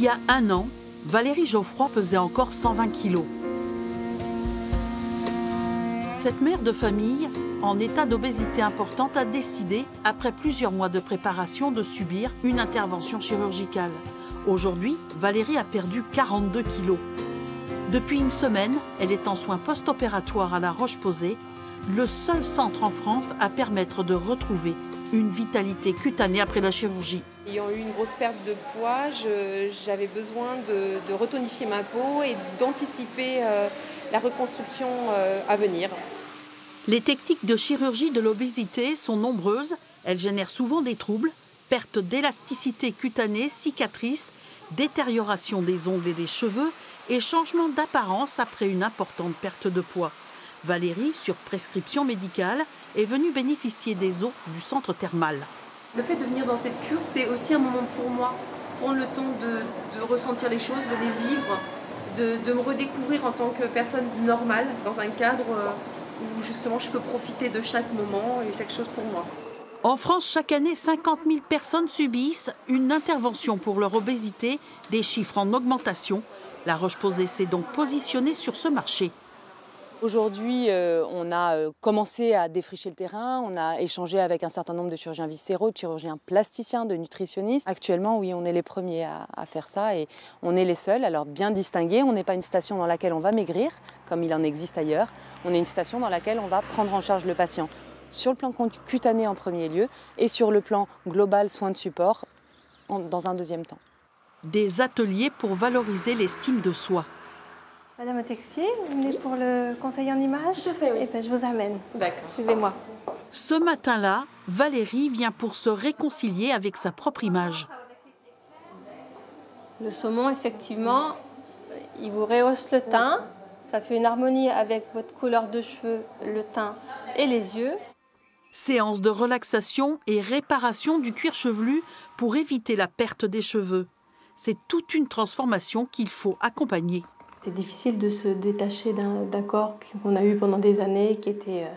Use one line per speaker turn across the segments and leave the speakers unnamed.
y a un an, Valérie Geoffroy pesait encore 120 kilos. Cette mère de famille, en état d'obésité importante, a décidé, après plusieurs mois de préparation, de subir une intervention chirurgicale. Aujourd'hui, Valérie a perdu 42 kilos. Depuis une semaine, elle est en soins post-opératoires à La Roche-Posay, le seul centre en France à permettre de retrouver une vitalité cutanée après la chirurgie.
Ayant eu une grosse perte de poids, j'avais besoin de retonifier ma peau et d'anticiper la reconstruction à venir.
Les techniques de chirurgie de l'obésité sont nombreuses. Elles génèrent souvent des troubles, perte d'élasticité cutanée, cicatrices, détérioration des ongles et des cheveux et changement d'apparence après une importante perte de poids. Valérie, sur prescription médicale, est venue bénéficier des eaux du centre thermal.
Le fait de venir dans cette cure, c'est aussi un moment pour moi, prendre le temps de ressentir les choses, de les vivre, de me redécouvrir en tant que personne normale, dans un cadre où justement je peux profiter de chaque moment et chaque chose pour moi.
En France, chaque année, 50 000 personnes subissent une intervention pour leur obésité, des chiffres en augmentation. La Roche-Posay s'est donc positionnée sur ce marché.
Aujourd'hui, on a commencé à défricher le terrain, on a échangé avec un certain nombre de chirurgiens viscéraux, de chirurgiens plasticiens, de nutritionnistes. Actuellement, oui, on est les premiers à faire ça et on est les seuls. Alors bien distingués, on n'est pas une station dans laquelle on va maigrir, comme il en existe ailleurs. On est une station dans laquelle on va prendre en charge le patient sur le plan cutané en premier lieu et sur le plan global soins de support dans un deuxième temps.
Des ateliers pour valoriser l'estime de soi.
Madame Texier, vous venez pour le conseil en images?
Tout à fait, oui.
Eh bien, je vous amène.
D'accord.
Suivez-moi.
Ce matin-là, Valérie vient pour se réconcilier avec sa propre image.
Le saumon, effectivement, il vous rehausse le teint. Ça fait une harmonie avec votre couleur de cheveux, le teint et les yeux.
Séance de relaxation et réparation du cuir chevelu pour éviter la perte des cheveux. C'est toute une transformation qu'il faut accompagner.
C'est difficile de se détacher d'un corps qu'on a eu pendant des années, qui était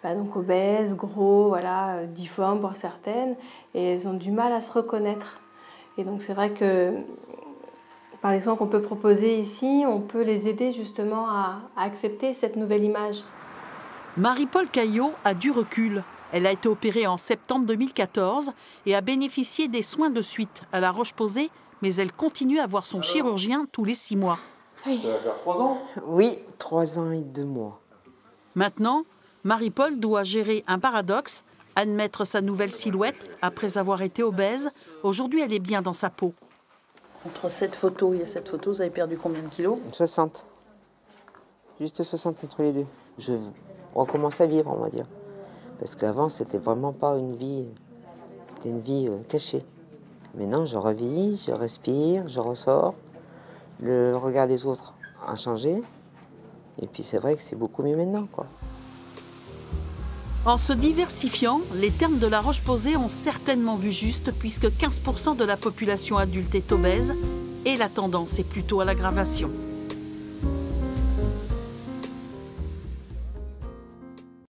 donc obèse, gros, voilà, difforme pour certaines. Et elles ont du mal à se reconnaître. Et donc c'est vrai que par les soins qu'on peut proposer ici, on peut les aider justement à accepter cette nouvelle image.
Marie-Paul Caillot a du recul. Elle a été opérée en septembre 2014 et a bénéficié des soins de suite à La Roche-Posay, mais elle continue à voir son chirurgien tous les 6 mois.
Ça va faire 3 ans?
Oui, 3 ans et 2 mois.
Maintenant, Marie-Paul doit gérer un paradoxe, admettre sa nouvelle silhouette après avoir été obèse. Aujourd'hui, elle est bien dans sa peau.
Entre cette photo et cette photo, vous avez perdu combien de kilos?
60. Juste 60 entre les deux. Je recommence à vivre, on va dire. Parce qu'avant, c'était vraiment pas une vie... C'était une vie cachée. Maintenant, je revis, je respire, je ressors. Le regard des autres a changé. Et puis c'est vrai que c'est beaucoup mieux maintenant, quoi.
En se diversifiant, les termes de La Roche-Posay ont certainement vu juste puisque 15% de la population adulte est obèse et la tendance est plutôt à l'aggravation.